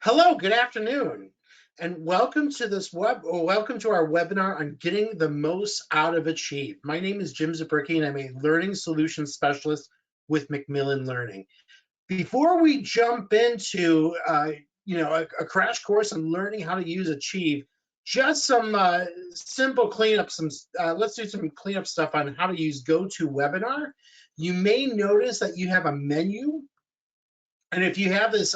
Hello, good afternoon, and welcome to our webinar on getting the most out of Achieve. My name is Jim Zabricki, and I'm a Learning Solutions Specialist with Macmillan Learning. Before we jump into a crash course on learning how to use Achieve, just some simple cleanup. Let's do some cleanup stuff on how to use GoToWebinar. You may notice that you have a menu, and if you have this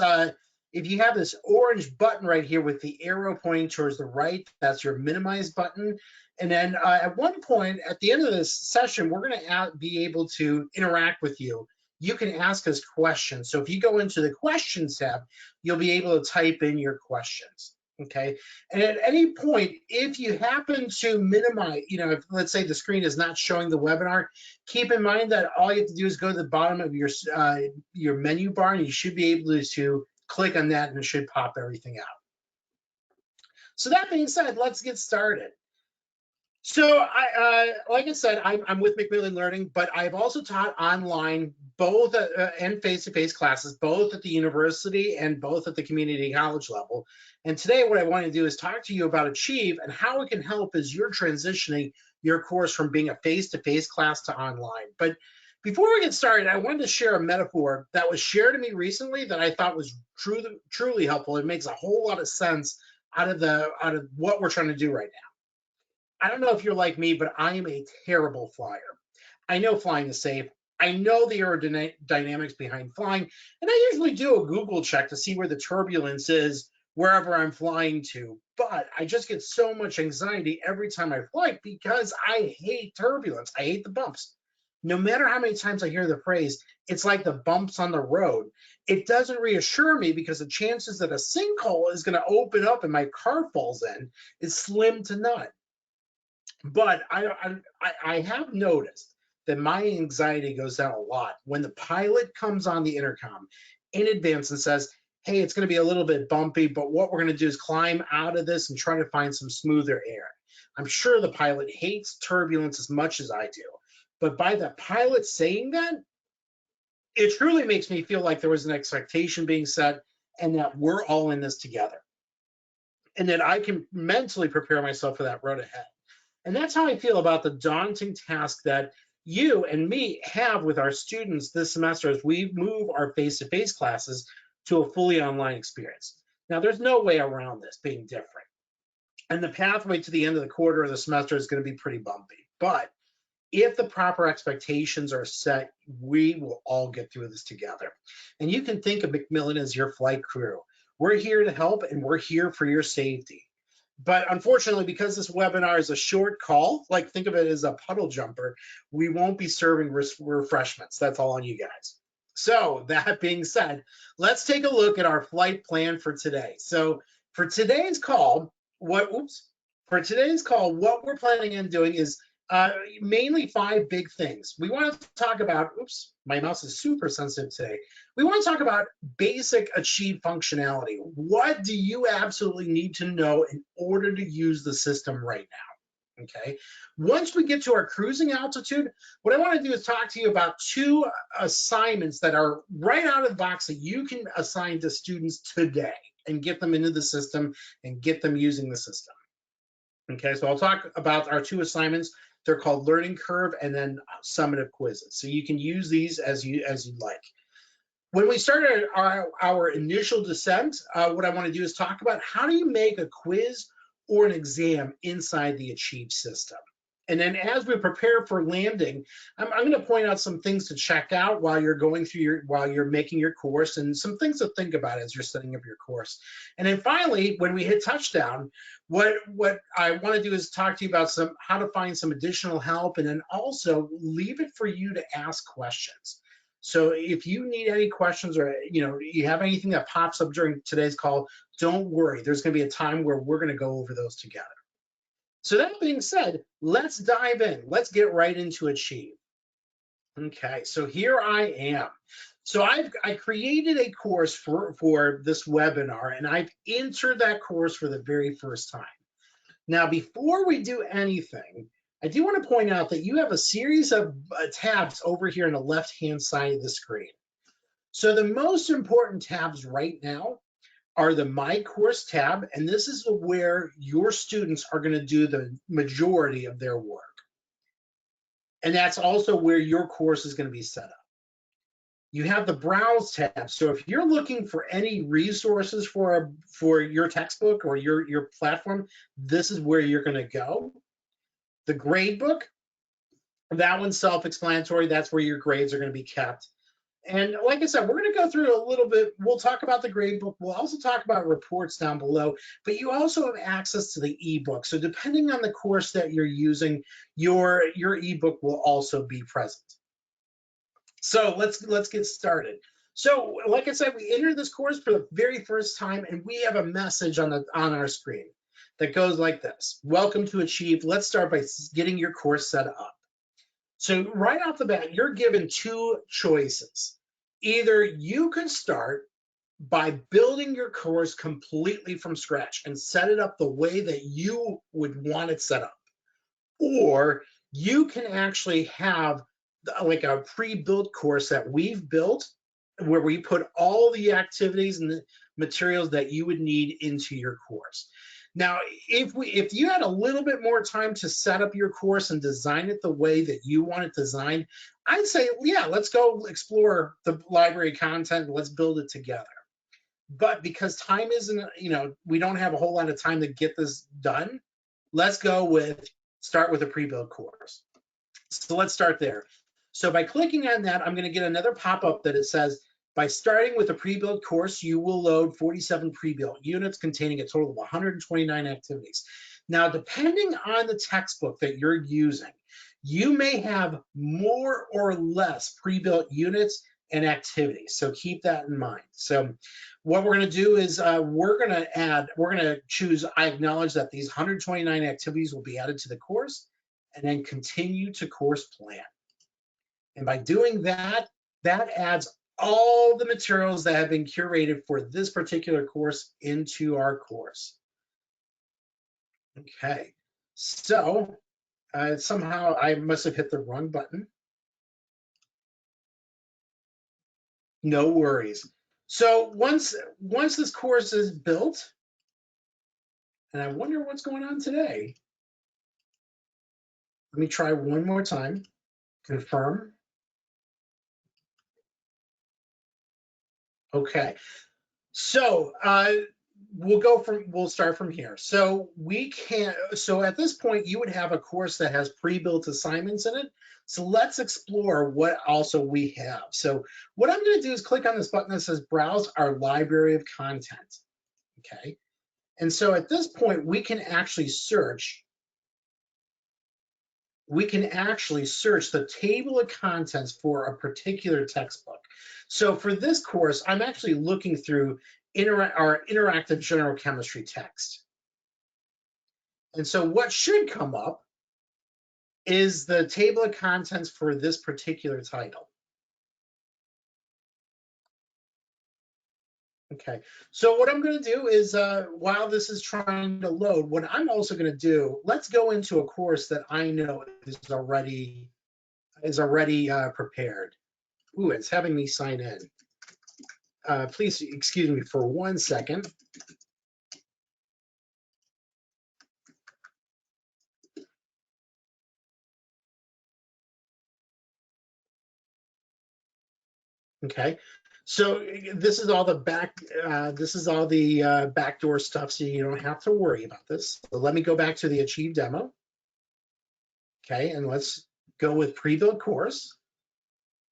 orange button right here with the arrow pointing towards the right, that's your minimize button. And then at one point at the end of this session, we're going to be able to interact with you. You can ask us questions. So if you go into the questions tab, you'll be able to type in your questions. Okay. And at any point, if you happen to minimize, if let's say the screen is not showing the webinar, keep in mind that all you have to do is go to the bottom of your menu bar, and you should be able to click on that, and it should pop everything out. So that being said, let's get started. So like I said, I'm with Macmillan Learning, but I've also taught online, both and face-to-face classes, both at the university and both at the community college level. And today what I want to do is talk to you about Achieve and how it can help as you're transitioning your course from being a face-to-face class to online. But before we get started, I wanted to share a metaphor that was shared to me recently that I thought was truly helpful. It makes a whole lot of sense out of what we're trying to do right now. I don't know if you're like me, but I am a terrible flyer. I know flying is safe. I know the aerodynamics behind flying, and I usually do a Google check to see where the turbulence is wherever I'm flying to. But I just get so much anxiety every time I fly because I hate turbulence. I hate the bumps. No matter how many times I hear the phrase, it's like the bumps on the road. It doesn't reassure me because the chances that a sinkhole is going to open up and my car falls in is slim to none. But I have noticed that my anxiety goes down a lot when the pilot comes on the intercom in advance and says, hey, it's going to be a little bit bumpy, but what we're going to do is climb out of this and try to find some smoother air. I'm sure the pilot hates turbulence as much as I do, but by the pilot saying that, it truly makes me feel like there was an expectation being set and that we're all in this together, and that I can mentally prepare myself for that road ahead. And that's how I feel about the daunting task that you and me have with our students this semester as we move our face-to-face classes to a fully online experience. Now, there's no way around this being different. And the pathway to the end of the quarter of the semester is going to be pretty bumpy. But if the proper expectations are set, we will all get through this together. And you can think of Macmillan as your flight crew. We're here to help, and we're here for your safety. But unfortunately, because this webinar is a short call, like think of it as a puddle jumper, we won't be serving refreshments. That's all on you guys. So that being said, let's take a look at our flight plan for today. So for today's call, what we're planning on doing is mainly 5 big things. We want to talk about, my mouse is super sensitive today. We want to talk about basic Achieve functionality. What do you absolutely need to know in order to use the system right now? Okay. Once we get to our cruising altitude, what I want to do is talk to you about 2 assignments that are right out of the box that you can assign to students today and get them into the system and get them using the system. Okay, so I'll talk about our 2 assignments. They're called Learning Curve and then Summative Quizzes. So you can use these as you like. When we started our initial descent, what I want to do is talk about how do you make a quiz or an exam inside the Achieve system. And then as we prepare for landing, I'm going to point out some things to check out while you're going through while you're making your course, and some things to think about as you're setting up your course. And then finally, when we hit touchdown, what I want to do is talk to you about how to find some additional help, and then also leave it for you to ask questions. So if you need any questions, or you have anything that pops up during today's call, don't worry. There's going to be a time where we're going to go over those together. So that being said, let's dive in. Let's get right into Achieve. Okay, so here I am. So I created a course for this webinar, and I've entered that course for the very first time. Now, before we do anything, I do want to point out that you have a series of tabs over here on the left-hand side of the screen. So the most important tabs right now are the My Course tab, and this is where your students are going to do the majority of their work. And that's also where your course is going to be set up. You have the Browse tab. So if you're looking for any resources for your textbook or your platform, this is where you're going to go. The Gradebook, that one's self-explanatory. That's where your grades are going to be kept. And like I said, we're going to go through a little bit. We'll talk about the gradebook. We'll also talk about reports down below, but you also have access to the ebook. So depending on the course that you're using, your ebook will also be present. So let's get started. So like I said, we enter this course for the very first time, and we have a message on our screen that goes like this: Welcome to Achieve. Let's start by getting your course set up. So right off the bat, you're given two choices. Either you can start by building your course completely from scratch and set it up the way that you would want it set up, or you can actually have like a pre-built course that we've built where we put all the activities and the materials that you would need into your course. Now, if you had a little bit more time to set up your course and design it the way that you want it designed, I'd say, yeah, let's go explore the library content. Let's build it together. But because time isn't, we don't have a whole lot of time to get this done, let's start with a pre-built course. So let's start there. So by clicking on that, I'm going to get another pop-up that it says, by starting with a pre-built course, you will load 47 pre-built units containing a total of 129 activities. Now, depending on the textbook that you're using, you may have more or less pre-built units and activities. So keep that in mind. So what we're going to do is we're going to choose, I acknowledge that these 129 activities will be added to the course, and then continue to course plan. And by doing that, that adds all the materials that have been curated for this particular course into our course. Okay, so somehow I must have hit the wrong button. No worries. So once this course is built, and I wonder what's going on today. Let me try one more time. Confirm. Okay. So we'll start from here. So at this point, you would have a course that has pre-built assignments in it. So let's explore what also we have. So what I'm going to do is click on this button that says Browse our library of content. Okay. And so at this point, we can actually search the table of contents for a particular textbook. So for this course, I'm actually looking through our interactive general chemistry text. And so what should come up is the table of contents for this particular title. Okay, so what I'm going to do is while this is trying to load, what I'm also going to do, let's go into a course that I know is already prepared. Ooh, it's having me sign in. Please excuse me for 1 second. Okay, so this is all the backdoor stuff, so you don't have to worry about this. So let me go back to the Achieve demo. Okay, and let's go with pre-built course.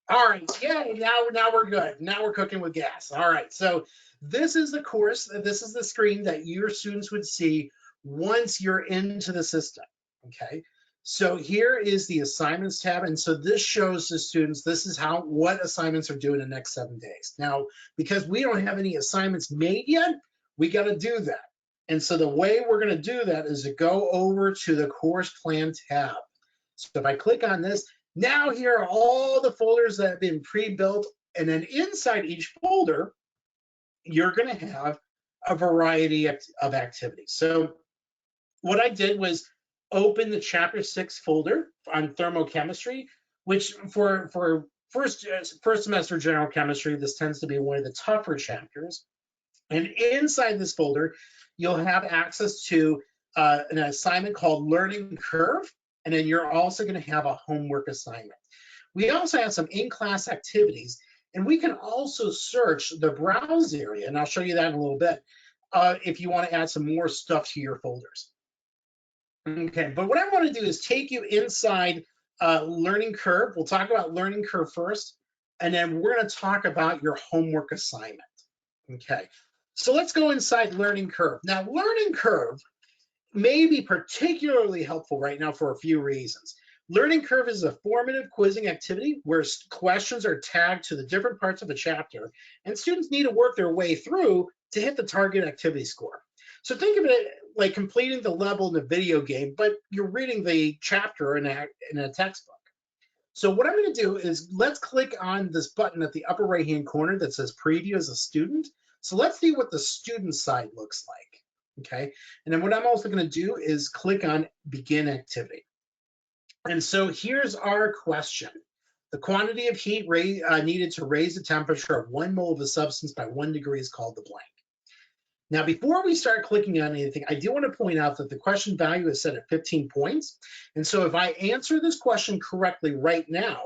All right, yay, now we're good. Now we're cooking with gas. All right, so this is the course, this is the screen that your students would see once you're into the system, okay? So here is the assignments tab, and so this shows the students, this is what assignments are due in the next 7 days. Now, because we don't have any assignments made yet, we gotta do that. And so the way we're gonna do that is to go over to the course plan tab. So if I click on this, now here are all the folders that have been pre-built, and then inside each folder, you're going to have a variety of activities. So what I did was open the Chapter 6 folder on thermochemistry, which for first semester general chemistry, this tends to be one of the tougher chapters. And inside this folder, you'll have access to an assignment called Learning Curve, and then you're also going to have a homework assignment. We also have some in-class activities, and we can also search the browse area, and I'll show you that in a little bit, if you want to add some more stuff to your folders. Okay, but what I want to do is take you inside Learning Curve. We'll talk about Learning Curve first, and then we're going to talk about your homework assignment. Okay, so let's go inside Learning Curve. Now, Learning Curve may be particularly helpful right now for a few reasons. Learning Curve is a formative quizzing activity where questions are tagged to the different parts of a chapter, and students need to work their way through to hit the target activity score. So think of it like completing the level in a video game, but you're reading the chapter in a textbook. So what I'm going to do is let's click on this button at the upper right-hand corner that says Preview as a student. So let's see what the student side looks like. Okay, and then what I'm also going to do is click on Begin Activity. And so here's our question. The quantity of heat needed to raise the temperature of 1 mole of a substance by 1 degree is called the blank. Now, before we start clicking on anything, I do want to point out that the question value is set at 15 points. And so if I answer this question correctly right now,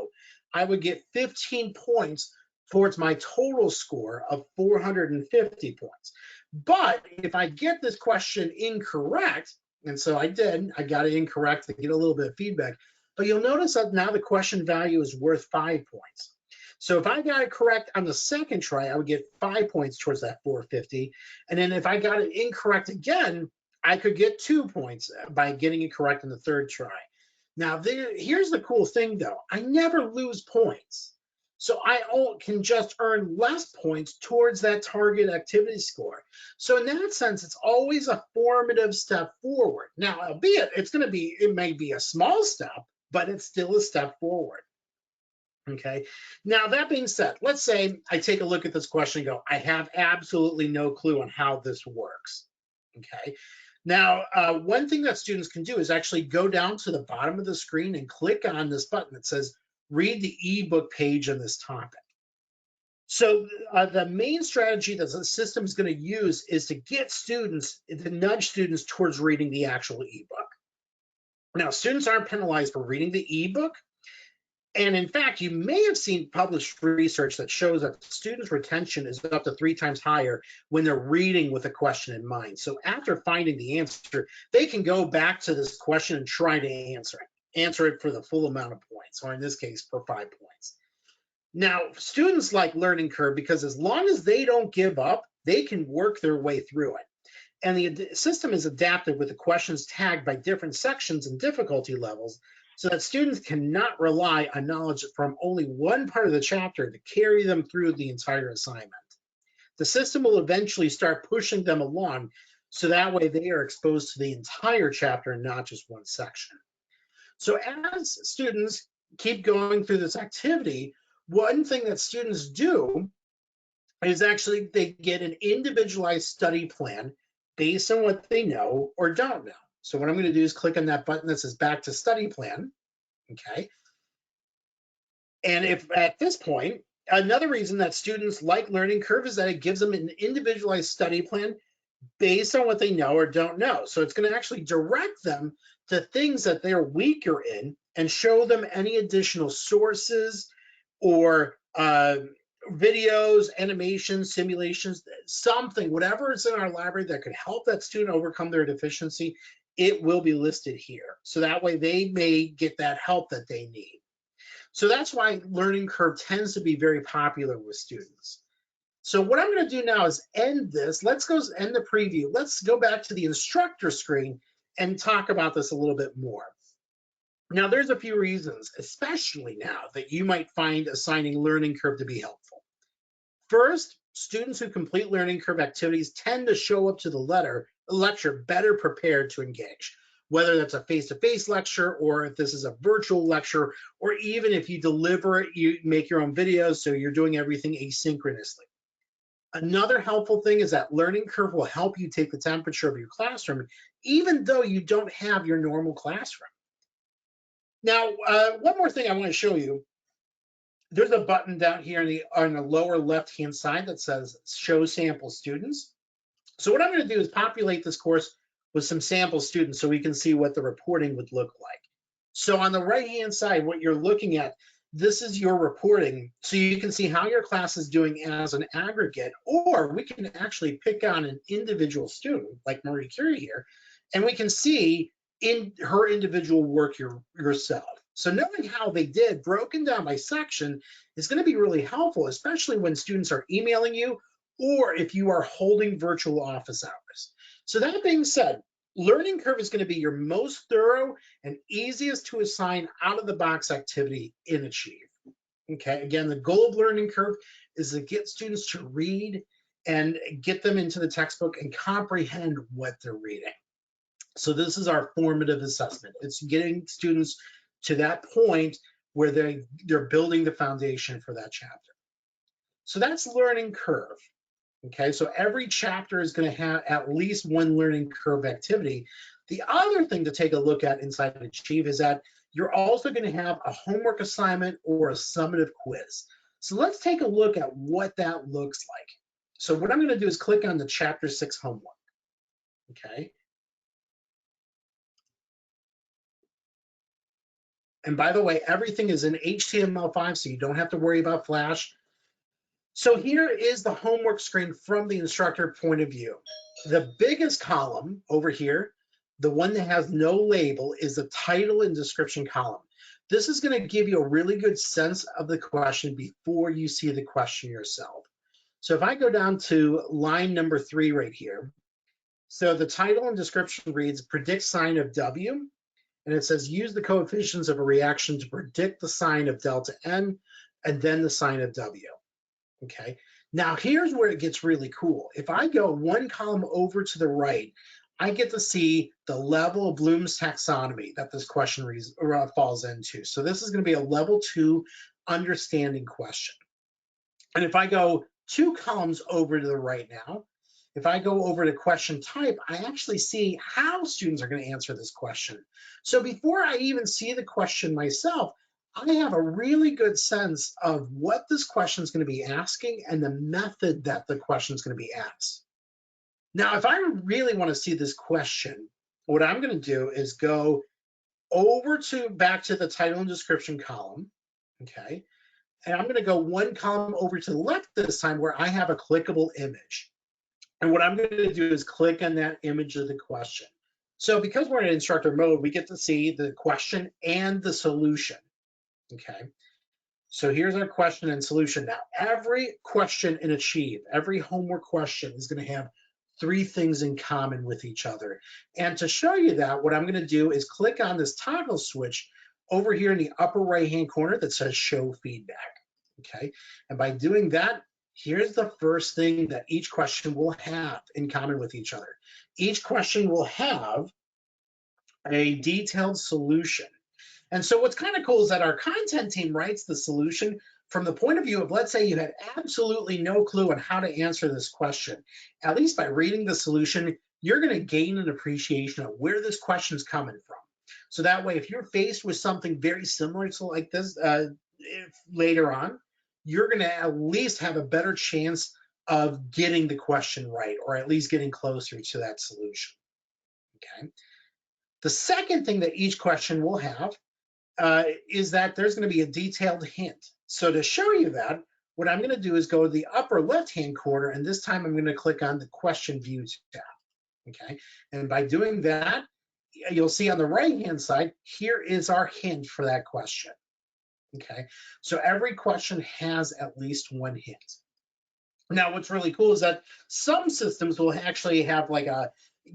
I would get 15 points towards my total score of 450 points. But if I get this question incorrect, and so I got it incorrect to get a little bit of feedback, but you'll notice that now the question value is worth 5 points. So if I got it correct on the second try, I would get 5 points towards that 450. And then if I got it incorrect again, I could get 2 points by getting it correct in the third try. Now, here's the cool thing, though. I never lose points. So I can just earn less points towards that target activity score. So in that sense, it's always a formative step forward. Now, albeit it may be a small step, but it's still a step forward. Okay, now that being said, let's say I take a look at this question and go, I have absolutely no clue on how this works. Okay, now one thing that students can do is actually go down to the bottom of the screen and click on this button that says read the ebook page on this topic. So the main strategy that the system is going to use is to nudge students towards reading the actual ebook. Now, students aren't penalized for reading the ebook. And in fact, you may have seen published research that shows that students' retention is up to 3 times higher when they're reading with a question in mind. So after finding the answer, they can go back to this question and try to answer it for the full amount of points, or in this case, for 5 points. Now, students like Learning Curve because as long as they don't give up, they can work their way through it. And the system is adapted with the questions tagged by different sections and difficulty levels, so that students cannot rely on knowledge from only one part of the chapter to carry them through the entire assignment. The system will eventually start pushing them along, so that way they are exposed to the entire chapter and not just one section. So as students keep going through this activity, one thing that students do is actually they get an individualized study plan based on what they know or don't know. So what I'm going to do is click on that button that says back to study plan. Okay. And if at this point, another reason that students like Learning Curve is that it gives them an individualized study plan based on what they know or don't know. So it's going to actually direct them to things that they're weaker in and show them any additional sources or videos, animations, simulations, something, whatever is in our library that could help that student overcome their deficiency, it will be listed here. So that way they may get that help that they need. So that's why Learning Curve tends to be very popular with students. So what I'm going to do now is end this. Let's go end the preview. Let's go back to the instructor screen and talk about this a little bit more. Now, there's a few reasons, especially now, that you might find assigning Learning Curve to be helpful. First, students who complete Learning Curve activities tend to show up to the lecture better prepared to engage, whether that's a face-to-face lecture or if this is a virtual lecture, or even if you deliver it, you make your own videos, so you're doing everything asynchronously. Another helpful thing is that Learning Curve will help you take the temperature of your classroom, even though you don't have your normal classroom. Now, one more thing I want to show you there's a button down here on the lower left-hand side that says Show Sample Students. So what I'm going to do is populate this course with some sample students so we can see what the reporting would look like. So on the right-hand side, what you're looking at, this is your reporting. So you can see how your class is doing as an aggregate, or we can actually pick on an individual student like Marie Curie here, and we can see in her individual work yourself. So knowing how they did broken down by section is going to be really helpful, especially when students are emailing you or if you are holding virtual office hours. So that being said, learning curve is going to be your most thorough and easiest to assign out of the box activity in Achieve. Okay, again, the goal of learning curve is to get students to read and get them into the textbook and comprehend what they're reading. So this is our formative assessment. It's getting students to that point where they're building the foundation for that chapter. So that's learning curve. Okay, so every chapter is going to have at least one learning curve activity. The other thing to take a look at inside of Achieve is that you're also going to have a homework assignment or a summative quiz. So let's take a look at what that looks like. So what I'm going to do is click on the Chapter 6 homework. Okay. And by the way, everything is in HTML5, so you don't have to worry about Flash. So here is the homework screen from the instructor point of view. The biggest column over here, the one that has no label, is the title and description column. This is going to give you a really good sense of the question before you see the question yourself. So if I go down to line number 3 right here, so the title and description reads, predict sign of W, and it says use the coefficients of a reaction to predict the sign of delta N and then the sign of W. Okay, now here's where it gets really cool. If I go one column over to the right, I get to see the level of Bloom's taxonomy that this question falls into. So this is going to be a level 2 understanding question. And if I go 2 columns over to the right now, if I go over to question type, I actually see how students are going to answer this question. So before I even see the question myself, I have a really good sense of what this question is going to be asking and the method that the question is going to be asked. Now, if I really want to see this question, what I'm going to do is go over to back to the title and description column, okay? And I'm going to go one column over to the left this time where I have a clickable image. And what I'm going to do is click on that image of the question. So because we're in instructor mode, we get to see the question and the solution. Okay, so here's our question and solution. Now, every question in Achieve, every homework question is going to have 3 things in common with each other. And to show you that, what I'm going to do is click on this toggle switch over here in the upper right-hand corner that says Show Feedback. Okay, and by doing that, here's the first thing that each question will have in common with each other. Each question will have a detailed solution. And so what's kind of cool is that our content team writes the solution from the point of view of, let's say you had absolutely no clue on how to answer this question. At least by reading the solution, you're going to gain an appreciation of where this question is coming from. So that way, if you're faced with something very similar to like this later on, you're going to at least have a better chance of getting the question right, or at least getting closer to that solution. Okay. The second thing that each question will have is that there's going to be a detailed hint. So to show you that, what I'm going to do is go to the upper left-hand corner, and this time I'm going to click on the question view tab. Okay, and by doing that, you'll see on the right-hand side, here is our hint for that question. Okay, so every question has at least one hint. Now, what's really cool is that some systems will actually have like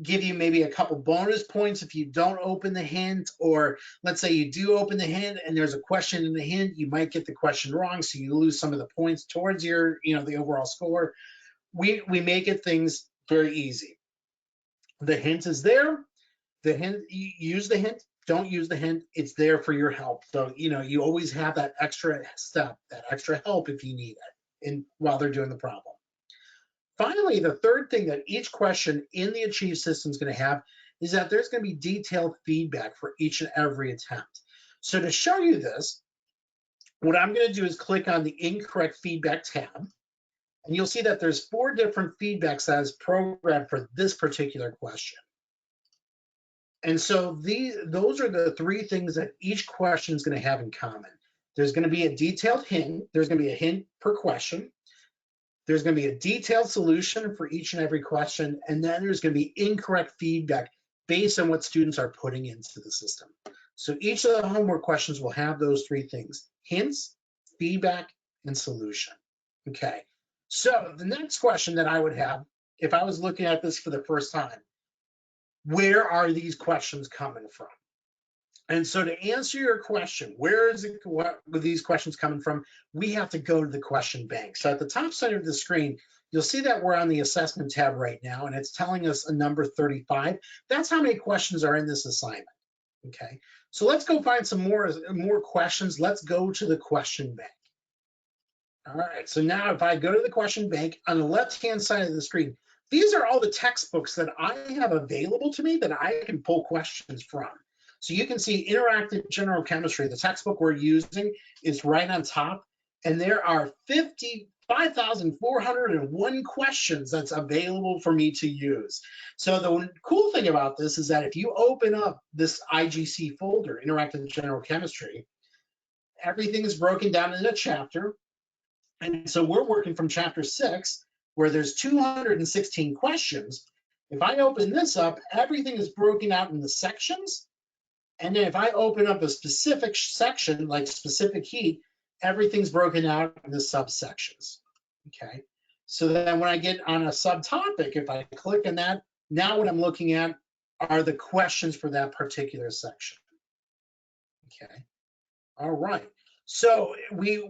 give you maybe a couple bonus points if you don't open the hint, or let's say you do open the hint and there's a question in the hint, you might get the question wrong, so you lose some of the points towards your, the overall score. We make it things very easy. The hint is there. The hint, you use the hint, don't use the hint, it's there for your help. So, you always have that extra step, that extra help if you need it while they're doing the problem. Finally, the third thing that each question in the Achieve system is going to have is that there's going to be detailed feedback for each and every attempt. So to show you this, what I'm going to do is click on the incorrect feedback tab, and you'll see that there's 4 different feedbacks that is programmed for this particular question. And so those are the 3 things that each question is going to have in common. There's going to be a detailed hint. There's going to be a hint per question. There's going to be a detailed solution for each and every question. And then there's going to be incorrect feedback based on what students are putting into the system. So each of the homework questions will have those 3 things: hints, feedback, and solution. Okay. So the next question that I would have, if I was looking at this for the first time, where are these questions coming from? And so to answer your question, where is it, what are these questions coming from? We have to go to the question bank. So at the top center of the screen, you'll see that we're on the assessment tab right now, and it's telling us a number 35. That's how many questions are in this assignment. Okay, so let's go find some more questions. Let's go to the question bank. All right, so now if I go to the question bank, on the left-hand side of the screen, these are all the textbooks that I have available to me that I can pull questions from. So you can see Interactive General Chemistry, the textbook we're using, is right on top, and there are 55,401 questions that's available for me to use. So the cool thing about this is that if you open up this IGC folder, Interactive General Chemistry, everything is broken down in a chapter. And so we're working from chapter 6, where there's 216 questions. If I open this up, everything is broken out into sections. And then if I open up a specific section, like specific heat, everything's broken out into subsections. Okay. So then when I get on a subtopic, if I click on that, now what I'm looking at are the questions for that particular section. Okay. All right. So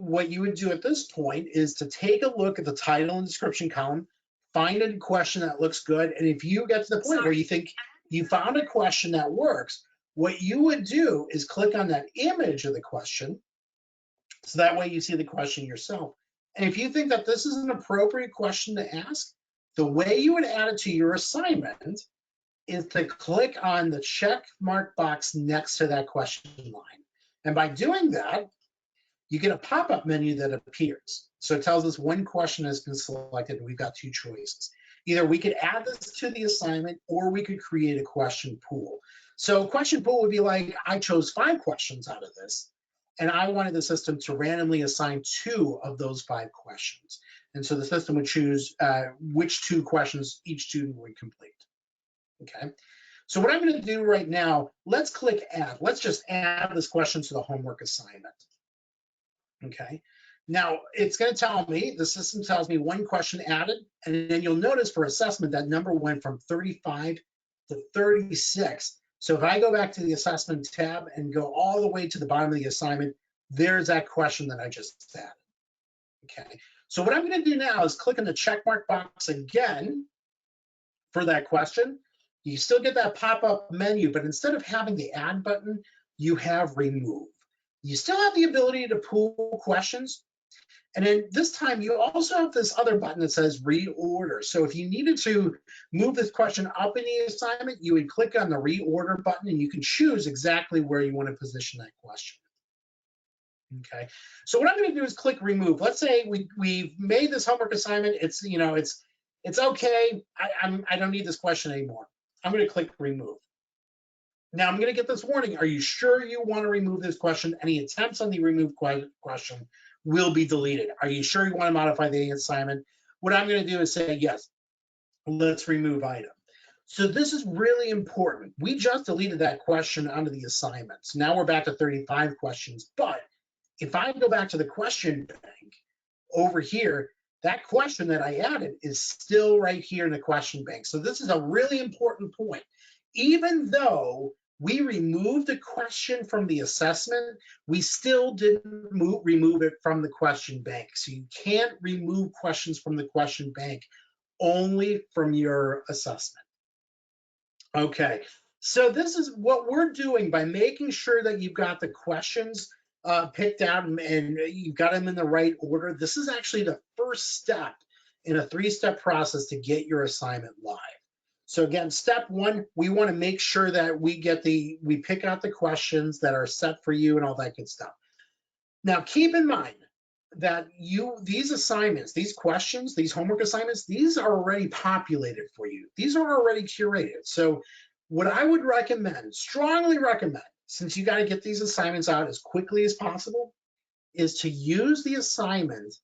what you would do at this point is to take a look at the title and description column, find a question that looks good, and if you get to the point where you think you found a question that works, what you would do is click on that image of the question, so that way you see the question yourself. And if you think that this is an appropriate question to ask, the way you would add it to your assignment is to click on the check mark box next to that question line. And by doing that, you get a pop-up menu that appears. So it tells us one question has been selected, and we've got 2 choices. Either we could add this to the assignment, or we could create a question pool. So question pool would be like, I chose 5 questions out of this, and I wanted the system to randomly assign 2 of those 5 questions. And so the system would choose which 2 questions each student would complete. Okay. So what I'm going to do right now, let's click add. Let's just add this question to the homework assignment. Okay. Now it's going to tell me, the system tells me 1 question added, and then you'll notice for assessment that number went from 35 to 36. So if I go back to the assessment tab and go all the way to the bottom of the assignment, there's that question that I just added. Okay. So what I'm going to do now is click on the check mark box again for that question. You still get that pop-up menu, but instead of having the add button, you have remove. You still have the ability to pool questions. And then this time you also have this other button that says reorder. So if you needed to move this question up in the assignment, you would click on the reorder button, and you can choose exactly where you want to position that question. Okay. So what I'm going to do is click remove. Let's say we've made this homework assignment. It's, you know, it's okay. I don't need this question anymore. I'm going to click remove. Now I'm going to get this warning. Are you sure you want to remove this question? Any attempts on the remove question will be deleted. Are you sure you want to modify the assignment? What I'm going to do is say, yes, let's remove item. So this is really important. We just deleted that question onto the assignment. So now we're back to 35 questions. But if I go back to the question bank over here, that question that I added is still right here in the question bank. So this is a really important point. Even though we removed a question from the assessment, we still didn't remove it from the question bank. So you can't remove questions from the question bank, only from your assessment. Okay, so this is what we're doing by making sure that you've got the questions picked out and you've got them in the right order. This is actually the first step in a 3-step process to get your assignment live. So again, step 1, we want to make sure that we pick out the questions that are set for you and all that good stuff. Now, keep in mind that these assignments, these questions, these homework assignments, these are already populated for you. These are already curated. So what I would recommend, strongly recommend, since you got to get these assignments out as quickly as possible, is to use the assignment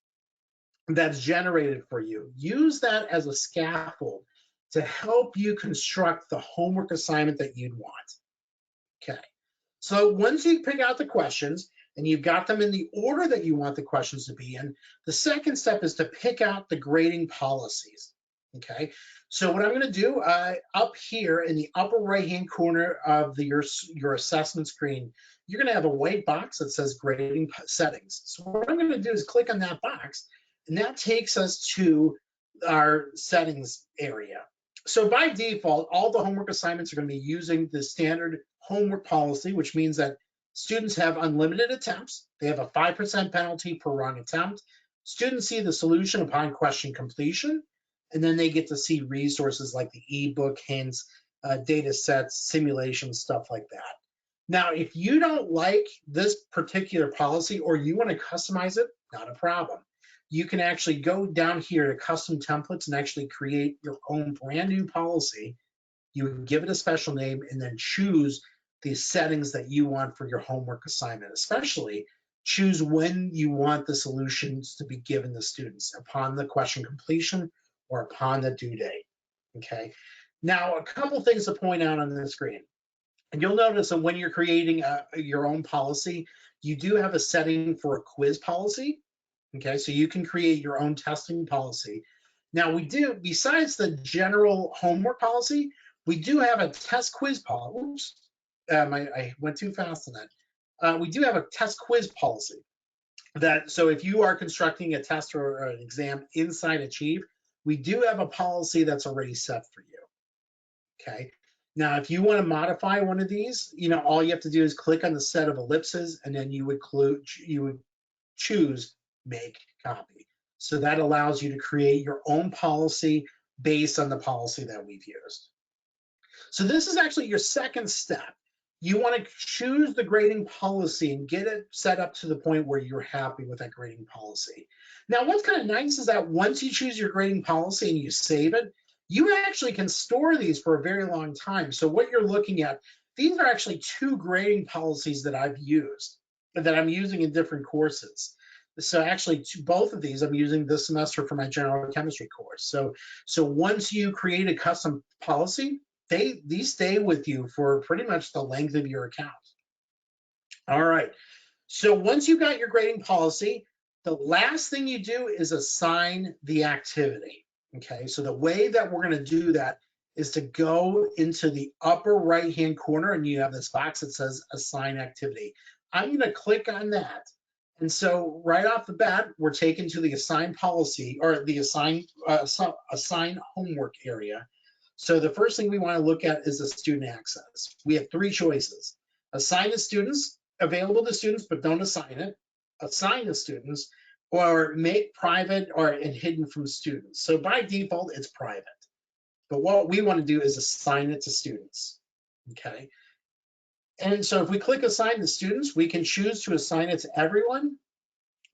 that's generated for you. Use that as a scaffold to help you construct the homework assignment that you'd want. Okay. So once you pick out the questions and you've got them in the order that you want the questions to be in, the second step is to pick out the grading policies. Okay. So what I'm going to do up here in the upper right-hand corner of your assessment screen, you're going to have a white box that says grading settings. So what I'm going to do is click on that box, and that takes us to our settings area. So by default, all the homework assignments are going to be using the standard homework policy, which means that students have unlimited attempts. They have a 5% penalty per wrong attempt. Students see the solution upon question completion, and then they get to see resources like the ebook, hints, data sets, simulations, stuff like that. Now, if you don't like this particular policy or you want to customize it, not a problem. You can actually go down here to custom templates and actually create your own brand new policy. You would give it a special name and then choose the settings that you want for your homework assignment. Especially choose when you want the solutions to be given to students, upon the question completion or upon the due date. Okay. Now, a couple things to point out on the screen. And you'll notice that when you're creating your own policy, you do have a setting for a quiz policy. Okay, so you can create your own testing policy. Now we do, besides the general homework policy, we do have a test quiz policy. Oops, I went too fast on that. We do have a test quiz policy. So if you are constructing a test or an exam inside Achieve, we do have a policy that's already set for you. Okay. Now, if you want to modify one of these, all you have to do is click on the set of ellipses, and then you would choose make copy. So that allows you to create your own policy based on the policy that we've used. So this is actually your second step. You want to choose the grading policy and get it set up to the point where you're happy with that grading policy. Now, what's kind of nice is that once you choose your grading policy and you save it, you actually can store these for a very long time. So what you're looking at, these are actually two grading policies that I've used, that I'm using in different courses. So actually, both of these I'm using this semester for my general chemistry course. So once you create a custom policy, these stay with you for pretty much the length of your account. All right. So once you got your grading policy, the last thing you do is assign the activity. Okay. So the way that we're going to do that is to go into the upper right-hand corner, and you have this box that says assign activity. I'm going to click on that. And so right off the bat, we're taken to the assign policy, or the assign homework area. So the first thing we want to look at is the student access. We have three choices: assign to students, available to students but don't assign it, assign to students, or make private and hidden from students. So by default, it's private. But what we want to do is assign it to students. Okay. And so if we click assign to students, we can choose to assign it to everyone.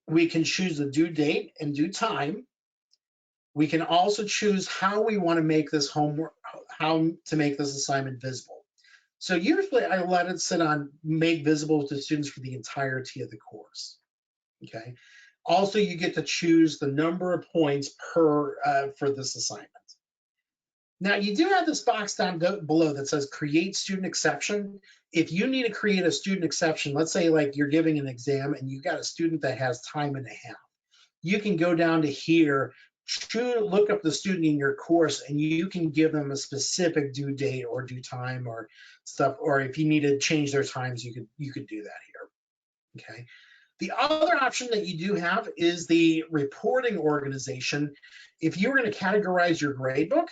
We can choose the due date and due time. We can also choose how we want to make this homework, how to make this assignment visible. So usually I let it sit on make visible to students for the entirety of the course. Okay. Also, you get to choose the number of points per for this assignment. Now, you do have this box down below that says create student exception. If you need to create a student exception, let's say like you're giving an exam and you've got a student that has time and a half, you can go down to here, look up the student in your course, and you can give them a specific due date or due time or stuff. Or if you need to change their times, you could do that here. Okay. The other option that you do have is the reporting organization. If you were going to categorize your gradebook,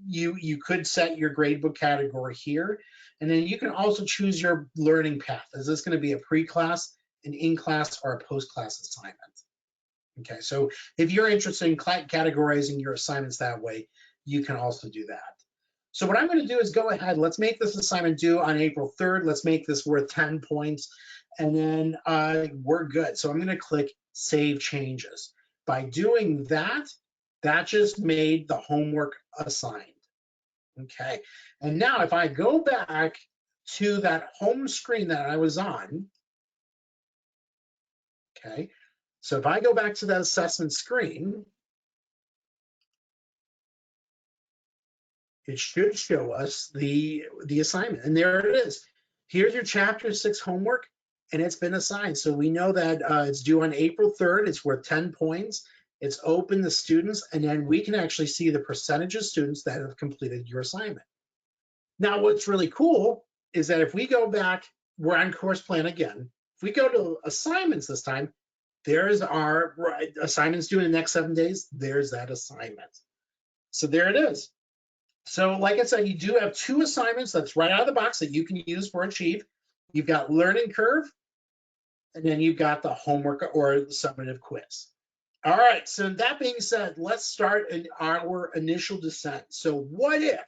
you could set your gradebook category here, and then you can also choose your learning path. Is this going to be a pre-class, an in-class, or a post-class assignment? Okay, so if you're interested in categorizing your assignments that way, you can also do that. So what I'm going to do is go ahead. Let's make this assignment due on April 3rd. Let's make this worth 10 points. and then we're good. So I'm going to click Save Changes. By doing that, that just made the homework assigned. Okay, and now if I go back to that home screen that I was on, okay, so if I go back to that assessment screen, it should show us the assignment, and there it is. Here's your chapter 6 homework, and it's been assigned. So we know that it's due on April 3rd. It's worth 10 points. It's open to students, and then we can actually see the percentage of students that have completed your assignment. Now, what's really cool is that if we go back, we're on course plan again. If we go to assignments this time, there's our assignments due in the next 7 days. There's that assignment. So there it is. So like I said, you do have 2 assignments that's right out of the box that you can use for Achieve. You've got Learning Curve, and then you've got the homework or the summative quiz. All right, so that being said, let's start our initial descent. So what if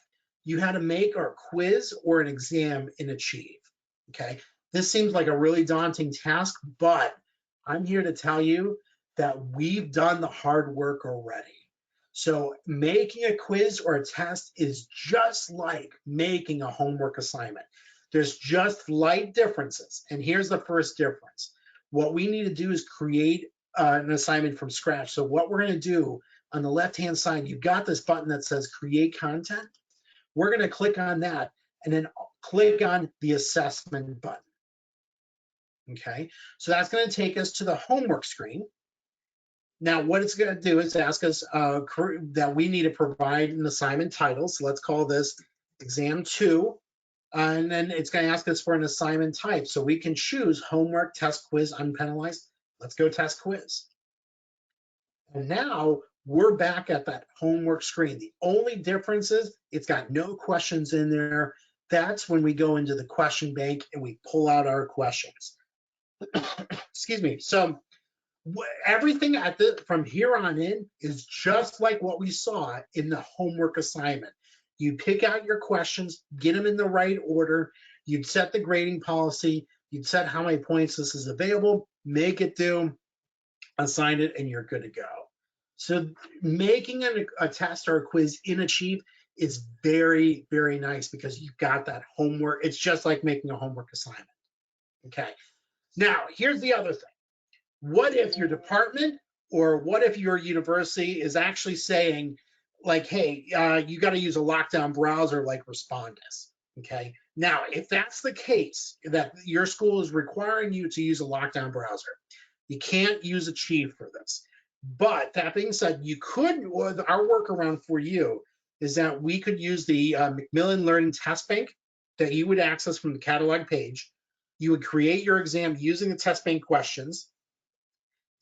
you had to make a quiz or an exam in Achieve? Okay, this seems like a really daunting task, but I'm here to tell you that we've done the hard work already. So making a quiz or a test is just like making a homework assignment. There's just light differences. And here's the first difference. What we need to do is create an assignment from scratch. So what we're going to do on the left-hand side, you've got this button that says Create Content. We're going to click on that and then click on the Assessment button. Okay, so that's going to take us to the homework screen. Now, what it's going to do is ask us that we need to provide an assignment title. So let's call this Exam 2. And then it's going to ask us for an assignment type. So we can choose homework, test, quiz, unpenalized. Let's go test quiz. And now we're back at that homework screen. The only difference is it's got no questions in there. That's when we go into the question bank and we pull out our questions. Excuse me. So everything from here on in is just like what we saw in the homework assignment. You pick out your questions, get them in the right order, you'd set the grading policy, you'd set how many points this is available, make it due, assign it, and you're good to go. So making a test or a quiz in Achieve is very, very nice because you've got that homework. It's just like making a homework assignment. Okay. Now, here's the other thing. What if your department or what if your university is actually saying, like, hey, you got to use a lockdown browser like Respondus? Okay. Now, if that's the case, that your school is requiring you to use a lockdown browser, you can't use Achieve for this. But that being said, you could, our workaround for you is that we could use the Macmillan Learning Test Bank that you would access from the catalog page. You would create your exam using the test bank questions,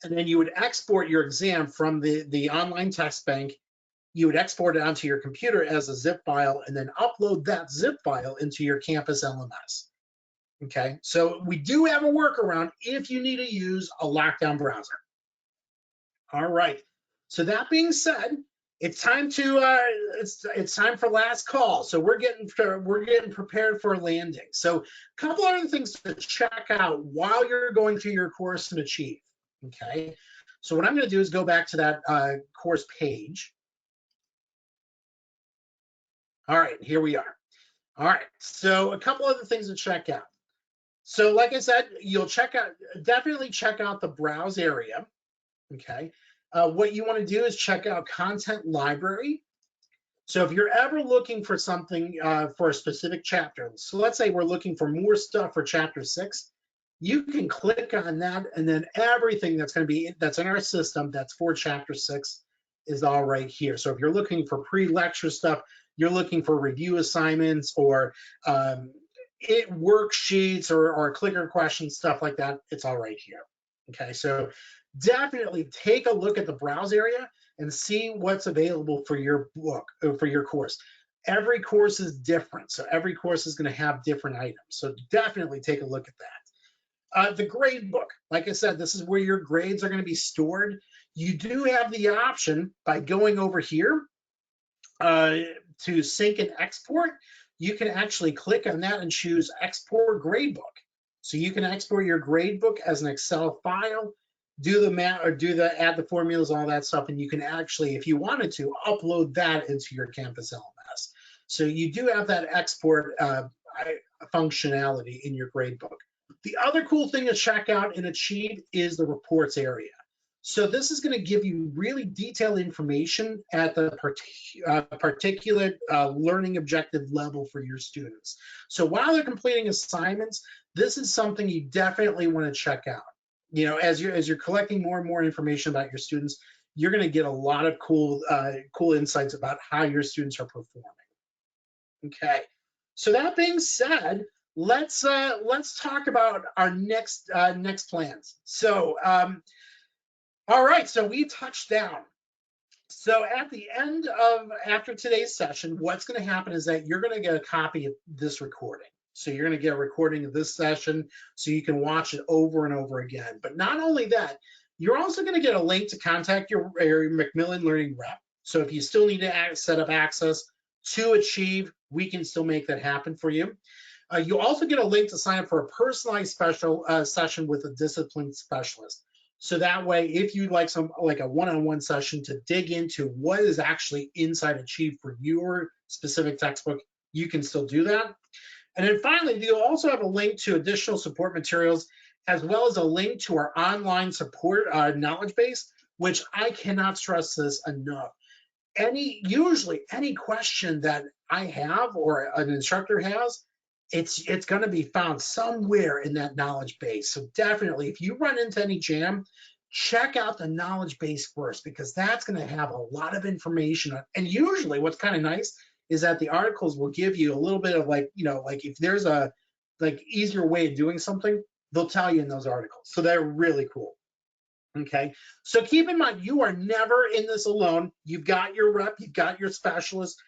and then you would export your exam from the online test bank. You would export it onto your computer as a zip file and then upload that zip file into your campus LMS. Okay, so we do have a workaround if you need to use a lockdown browser. All right, so that being said, it's time to it's time for last call. So we're getting prepared for a landing. So a couple other things to check out while you're going through your course and Achieve. Okay, so what I'm going to do is go back to that course page. All right, here we are. All right, so a couple other things to check out. So like I said, you'll definitely check out the browse area. Okay, what you want to do is check out content library. So if you're ever looking for something for a specific chapter, so let's say we're looking for more stuff for chapter 6, you can click on that, and then everything that's in our system that's for chapter 6 is all right here. So if you're looking for pre-lecture stuff, you're looking for review assignments or worksheets or clicker questions, stuff like that, it's all right here. Okay, so definitely take a look at the browse area and see what's available for your book or for your course. Every course is different, so every course is going to have different items. So definitely take a look at that. The grade book, like I said, this is where your grades are going to be stored. You do have the option by going over here to sync and export. You can actually click on that and choose export gradebook. So you can export your gradebook as an Excel file, do the math or add the formulas, all that stuff, and you can actually, if you wanted to, upload that into your Campus LMS. So you do have that export functionality in your gradebook. The other cool thing to check out in Achieve is the reports area. So this is going to give you really detailed information at the particular learning objective level for your students. So while they're completing assignments, this is something you definitely want to check out. You know, as you're collecting more and more information about your students, you're going to get a lot of cool insights about how your students are performing. Okay, so that being said, let's talk about our next plans. So all right, so we touched down. So at the end of after today's session, what's going to happen is that you're going to get a copy of this recording. So you're going to get a recording of this session so you can watch it over and over again. But not only that, you're also going to get a link to contact your Macmillan Learning rep. So if you still need to set up access to Achieve, we can still make that happen for you. You also get a link to sign up for a personalized special session with a discipline specialist. So that way, if you'd like a one-on-one session to dig into what is actually inside Achieve for your specific textbook, you can still do that. And then finally, you'll also have a link to additional support materials, as well as a link to our online support knowledge base, which I cannot stress this enough. Usually any question that I have or an instructor has, it's going to be found somewhere in that knowledge base. So definitely, if you run into any jam, check out the knowledge base first, because that's going to have a lot of information. And usually what's kind of nice is that the articles will give you a little bit of like if there's a easier way of doing something, they'll tell you in those articles. So they're really cool. Okay, so keep in mind, you are never in this alone. You've got your rep, you've got your specialist,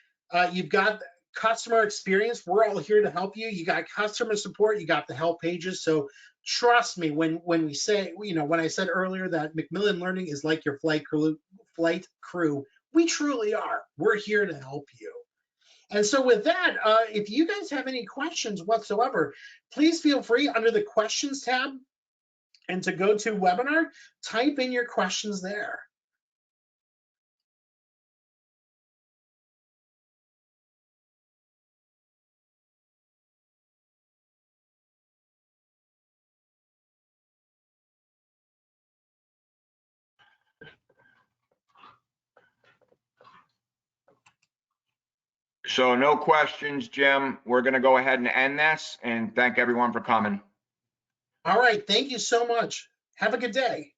you've got customer experience. We're all here to help you. You got customer support, you got the help pages. So trust me when we say, when I said earlier that Macmillan Learning is like your flight crew, we truly are. We're here to help you. And so with that, if you guys have any questions whatsoever, please feel free under the questions tab and to go to webinar, type in your questions there. So no questions, Jim. We're going to go ahead and end this and thank everyone for coming. All right. Thank you so much. Have a good day.